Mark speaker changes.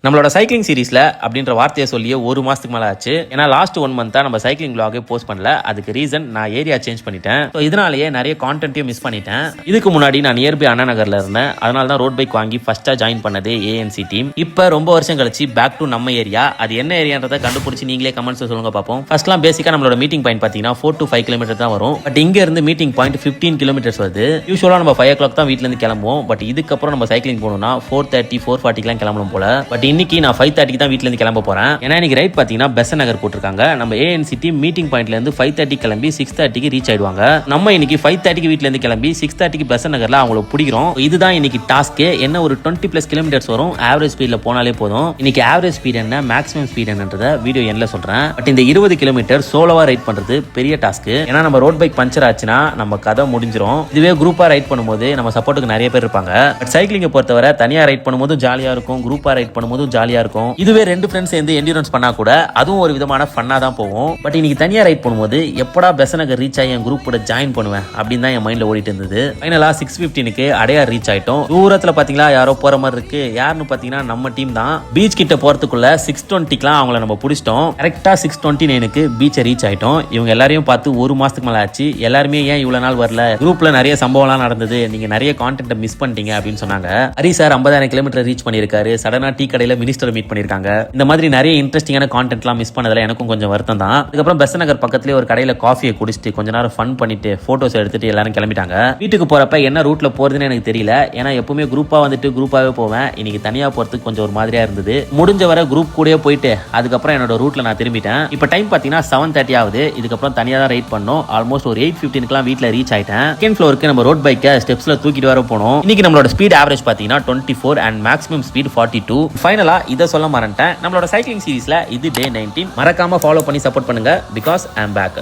Speaker 1: நம்மளோட சைக்கிளிங் சீரிஸ்ல அப்படின்ற வார்த்தையை சொல்லியே ஒரு மாசத்துக்கு மேல ஆச்சு. ஏன்னா லாஸ்ட் 1 மந்த்தா நம்ம சைக்கிளிங் vlog போஸ்ட் பண்ணல. அதுக்கு ரீசன் நான் ஏரியா சேஞ்ச் பண்ணிட்டேன். ஸோ இதனாலேயே நிறைய கான்டென்ட்டையும் மிஸ் பண்ணிட்டேன். இதுக்கு முன்னாடி நான் நியர்பை அண்ணா நகர்ல இருந்தேன். அதனால தான் ரோட் பைக் வாங்கி ஃபர்ஸ்டா ஜாயின் பண்ணது ஏஎன்சி டீம். இப்போ ரொம்ப வருஷம் கழிச்சு பேக் டு நம்ம ஏரியா. அது என்ன ஏரியான்றதை கண்டுபிடிச்சு நீங்களே கமெண்ட்ஸ் சொல்லுங்க பார்ப்போம். ஃபர்ஸ்ட்லாம் பேசிக்கா நம்மளோட மீட்டிங் பாயிண்ட் பார்த்தீங்கன்னா 4 to 5 கிலோமீட்டர் தான் வரும். பட் இங்க இருந்து மீட்டிங் பாயிண்ட் 15 கிலோமீட்டர்ஸ் வருது. யூஸ்வலா நம்ம 5 o'clock தான் வீட்ல இருந்து கிளம்புவோம். பட் இதுக்கப்புறம் நம்ம சைக்கிளிங் போகணும்னா 4:30 4:40 கிளம்பணும் போல. பட் இன்னைக்கு நான் 5:30 தான் வீட்ல இருந்து கிளம்ப போறேன். ஏன்னா இன்னைக்கு ரைட் பாத்தீங்கன்னா பெசன் நகர் போட்டிருக்காங்க. நம்ம ஏஎன்சி டீம் மீட்டிங் பாயிண்ட்ல இருந்து 5:30 கிளம்பி 6:30 ரீச் ஆயிடுவாங்க. நம்ம இன்னைக்கு 5:30 வீட்ல இருந்து கிளம்பி 6:30 பெசன் நகர்ல அவங்கள பிடிக்கிறோம். இதுதான் இன்னைக்கு டாஸ்க். என்ன ஒரு 20+ கிலோமீட்டர்ஸ் வரும். ஆவரேஜ் ஸ்பீட்ல போனாலே போதும். இன்னைக்கு ஆவரேஜ் ஸ்பீட் என்ன மேக்ஸிமம் ஸ்பீட் என்னன்றத வீடியோ எண்ட்ல சொல்றேன். பட் இந்த 20 கிலோமீட்டர் சோலோவா ரைட் பண்றது பெரிய டாஸ்க். ஏன்னா நம்ம ரோட் பைக் பஞ்சர் ஆச்சுன்னா நம்ம கதை முடிஞ்சிரும். இதுவே குரூப்பா ரைட் பண்ணும்போது நம்ம சப்போர்ட்டுக்கு நிறைய பேர் இருப்பாங்க. பட் சைக்கிளிங்கை பொறுத்தவரை தனியா ரைட் பண்ணும்போது ஜாலியா இருக்கும், குரூப்பா ரைட் பண்ணும்போது ஜாலியா இருக்கும். இதுவே 2 ஃப்ரெண்ட்ஸ் சேர்ந்து என்டியூரன்ஸ் பண்ணா கூட அதுவும் ஒரு விதமான ஃபன்னா தான் போகும். பட் இன்னைக்கு தனியா ரைட் பண்ணும்போது எப்படா பெசனகர் ரீச் ஆகி என் குரூப் கூட ஜாயின் பண்ணுவேன் அப்படின்னு தான் என் மைண்ட்ல ஓடிட்டு இருந்தது. ஃபைனலா 6:15 அடையார் ரீச் ஆயிட்டோம். தூரத்துல பாத்தீங்களா யாரோ போற மாதிரி இருக்கு. யாருன்னு பாத்தீங்கன்னா நம்ம டீம் தான். பீச் கிட்ட போறதுக்குள்ள 6:20 அவங்கள நம்ம பிடிச்சிட்டோம். கரெக்டா 6:29 பீச்சை ரீச் ஆயிட்டோம். இவங்க எல்லாரையும் பார்த்து ஒரு மாசத்துக்கு மேல ஆச்சு. எல்லாருமே ஏன் இவ்வளவு நாள் வரல, குரூப்ல நிறைய சம்பவம்லாம் நடந்தது, நீங்க நிறைய கான்டென்ட் மிஸ் பண்ணிட்டீங்க அப்படின்னு சொன்னாங்க. ஹரி சார் 50,000 கிலோமீட்டர் ரீச் பண்ணிருக்காரு. சடனா டீ கடையில மினிஸ்டர் மீட் பண்ணிருக்காங்க. இந்த மாதிரி நிறைய இன்ட்ரெஸ்டிங்கான கான்டென்ட்லாம் மிஸ் பண்ணதுல எனக்கும் கொஞ்சம் வருத்தம் தான். அதுக்கப்புறம் பெசன் நகர் பக்கத்துலேயே ஒரு கடையில காஃபியை குடிச்சிட்டு கொஞ்ச நேரம் ஃபன் பண்ணிட்டு போட்டோஸ் எடுத்துட்டு எல்லாரும் கிளம்பிட்டாங்க. வீட்டுக்கு போறப்ப என்ன ரூட்ல போறதுன்னு எனக்கு தெரியல. ஏன்னா எப்பவுமே குரூப்பா வந்துட்டு குரூப்பாவே போவேன். இன்னைக்கு தனியா போறதுக்கு கொஞ்சம் ஒரு மாதிரியா இருந்தது. முடிஞ்ச வரை குரூப் கூடயே போயிட்டு அதுக்கப்புறம் என்னோட ரூட்ல நான் திரும்பிட்டேன். இப்போ டைம் பாத்தீங்கன்னா 7:30 ஆகுது. இதுக்கப்புறம் தனியா தான் ரைட் பண்ணோம். ஆல்மோஸ்ட் ஒரு 8:15 வீட்ல ரீச் ஆயிட்டேன். செகண்ட் ஃப்ளோருக்கு நம்ம ரோட் பைக்கை ஸ்டெப்ஸ்ல தூக்கிட்டு வர போனோம். இன்னைக்கு நம்மளோட ஸ்பீட் ஆவரேஜ் பாத்தீங்கன்னா 24 அண்ட் மேக்ஸிமம் ஸ்பீட் 42. ஃபைனலா இதை சொல்ல மறந்துட்டேன். நம்மளோட சைக்கிளிங் சீரிஸ்ல இது டே 19. மறக்காம ஃபாலோ பண்ணி சப்போர்ட் பண்ணுங்க. Because I am back.